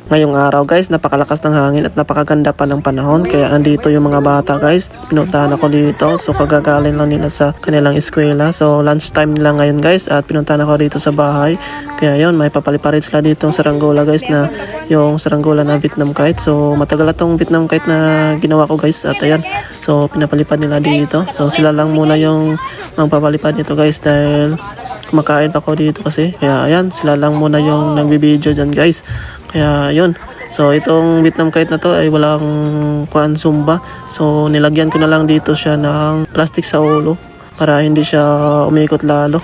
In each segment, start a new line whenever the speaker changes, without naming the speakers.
Ngayong araw guys, napakalakas ng hangin at napakaganda pa ng panahon. Kaya andito yung mga bata guys. Pinuntahan ako dito. So kagagaling lang nila sa kanilang eskwela. So lunch time nila ngayon guys. At pinuntahan ako dito sa bahay. Kaya yun, may papaliparin sila dito sa saranggola guys, na yung saranggola na Vietnam kite. So matagal na tong Vietnam kite na ginawa ko guys. At ayan, so pinapalipad nila dito. So sila lang muna yung magpapalipad nito guys, dahil kumakain pa ako dito kasi. Kaya ayan, sila lang muna yung nagbibideo dyan guys. Kaya yun. So itong Vietnam kite na to ay walang kuan sumba. So nilagyan ko na lang dito siya ng plastic sa ulo para hindi siya umikot lalo.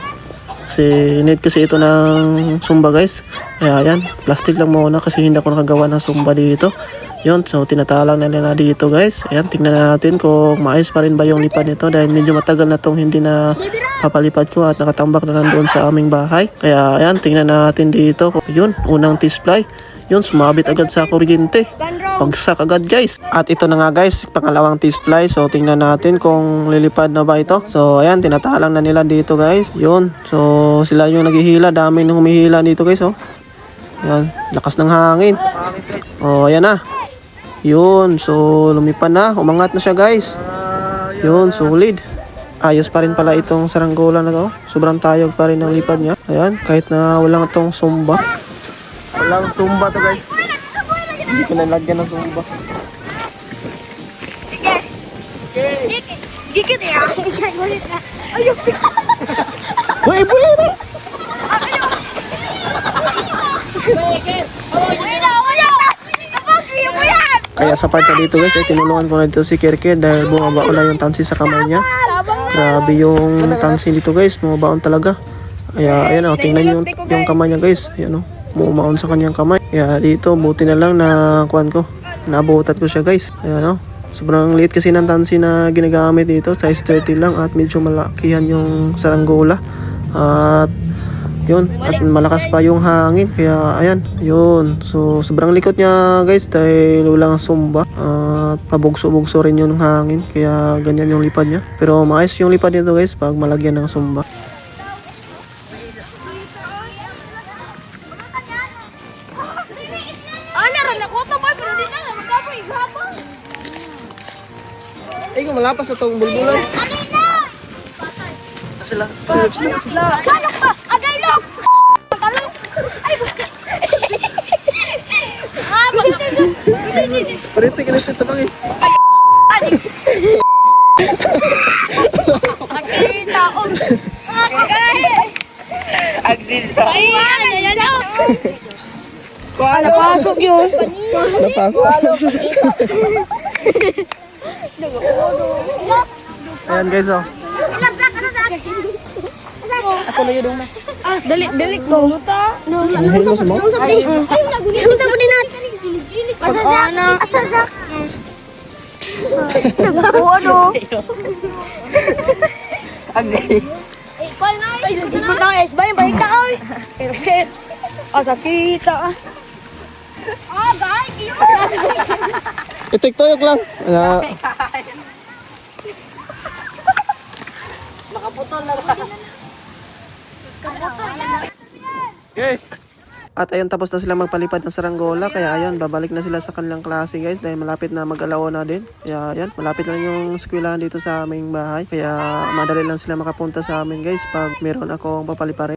Kasi need kasi ito ng sumba guys. Kaya yan, plastic lang muna kasi hindi ako nakagawa ng sumba dito. Yun, so tinatalang na nila dito guys. Ayan, tingnan natin kung maayos pa rin ba yung lipad nito, dahil medyo matagal na tong hindi na papalipad ko at nakatambak na nandoon sa aming bahay. Kaya ayan, tingnan natin dito. Yun, unang T-sply. Yun, sumabit agad sa kuryente. Pagsak agad guys. At ito na nga guys, pangalawang T-sply. So tingnan natin kung lilipad na ba ito. So ayan, tinatalang na nila dito guys. Yun, so sila yung naghihila. Dami nang humihila dito guys. Oh. Ayan, lakas ng hangin. Oh, ayan na. Yun, so lumipad na. Umangat na siya guys. Yun, solid. Ayos pa rin pala itong saranggola na to. Sobrang tayog pa rin ang lipad niya. Ayan, kahit na walang itong sumba. Walang sumba to guys. Hindi ko nalagyan ng sumba.
Dikit ya. Ayok.
Uy, buhay Kaya sa part na dito guys, ay tinulungan ko na dito si Kirkir dahil bumabaon na yung tansi sa kamay niya. Grabe yung tansi dito guys, bumabaon talaga. Kaya ayan o, tingnan yung kamay niya guys. Ayan o, bumabaon sa kanyang kamay. Kaya dito, buti na lang na kuhan ko, naabutan ko siya guys. Ayan o, sobrang liit kasi ng tansi na ginagamit dito, size 30 lang at medyo malakihan yung saranggola. At yun, at malakas pa yung hangin, kaya ayan, yun. So sobrang likot niya guys dahil walang sumba at pabugso-bugso rin yung hangin, kaya ganyan yung lipad niya. Pero maayos yung lipad nito guys pag malagyan ng sumba. Eh, kung malapas sa itong bulbulan. Sila.
Galok pa! Agay lok! Galok! Ay,
Parete ka na ito tabang eh.
Agay taon! Agay!
Agsisa.
Ay, ano?
Napasok yun.
Napasok. Ayan guys oh.
Ako na yun na.
Dali ko.
Mahal mo sa mo?
Unsa po din natin? Ano? Asazak. Ano?
Agsisa.
Call na.
Ipon na es ba yung balik ka oy. Perfect. Sakita.
Guys, iyo.
Itik-toyok lang.
Makaputol na ba?
Okay. At ayun, tapos na sila magpalipad ng saranggola. Kaya ayun, babalik na sila sa kanilang klase guys, dahil malapit na mag-alaw na din. Kaya ayun, malapit lang yung eskwelahan dito sa aming bahay. Kaya madali lang sila makapunta sa amin guys pag meron akong papaliparin.